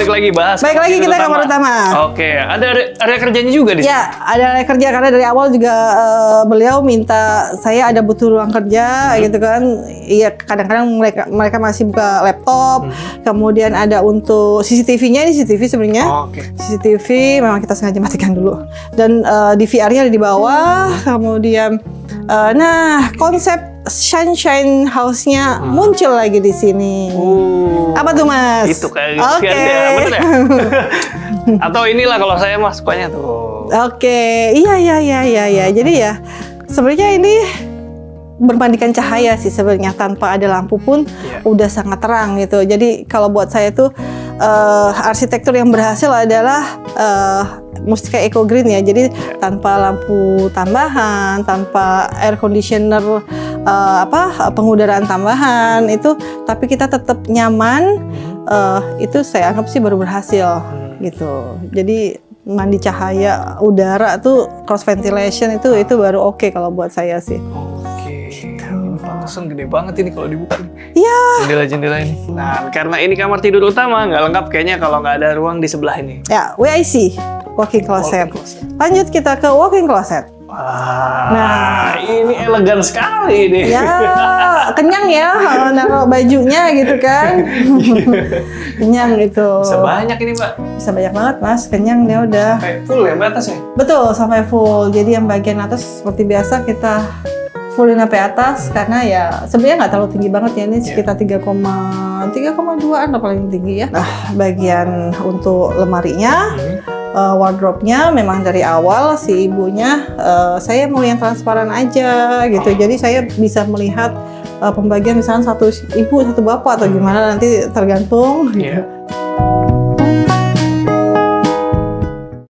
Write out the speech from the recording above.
balik lagi bahas. Balik lagi kita kamar utama. Oke, ada area kerjanya juga di sini. Ya, ada area kerja karena dari awal juga beliau minta saya ada butuh ruang kerja gitu kan. Iya, kadang-kadang mereka masih buka laptop. Kemudian ada untuk CCTV-nya, ini CCTV sebenarnya. Oke. CCTV memang kita sengaja matikan dulu. Dan DVR-nya ada di bawah. Kemudian nah, konsep Sunshine House-nya muncul lagi di sini. Apa tuh, Mas? Itu kayak Oke. bener ya? Atau inilah kalau saya mah sukanya tuh. Oke, iya. Jadi ya sebenarnya ini berbandingkan cahaya sih sebenarnya, tanpa ada lampu pun udah sangat terang gitu. Jadi kalau buat saya tuh arsitektur yang berhasil adalah Mustika Eco Green ya. Jadi tanpa lampu tambahan, tanpa air conditioner pengudaraan tambahan itu, tapi kita tetap nyaman. Itu saya anggap sih baru berhasil gitu. Jadi mandi cahaya udara tuh cross ventilation itu baru oke kalau buat saya sih. Pantesan gede banget ini kalau dibuka. Iya. Jendela-jendela ini. Nah, karena ini kamar tidur utama, nggak lengkap kayaknya kalau nggak ada ruang di sebelah ini. Ya, WIC, walk-in closet. Lanjut kita ke walk-in closet. Wah, Nah, ini elegan sekali ini. ya kenyang ya naruh bajunya gitu kan. Kenyang gitu. Bisa banyak ini, Mbak. Bisa banyak banget, Mas. Kenyang dia udah. Sampai full ya Mbak atas ya? Betul, sampai full. Jadi yang bagian atas seperti biasa kita fullin sampai atas karena ya sebenarnya nggak terlalu tinggi banget ya, ini sekitar 3,2an paling tinggi ya. Nah, bagian untuk lemarinya, wardrobe-nya memang dari awal si ibunya saya mau yang transparan aja gitu. Jadi saya bisa melihat pembagian misalnya satu ibu satu bapak atau gimana nanti tergantung gitu.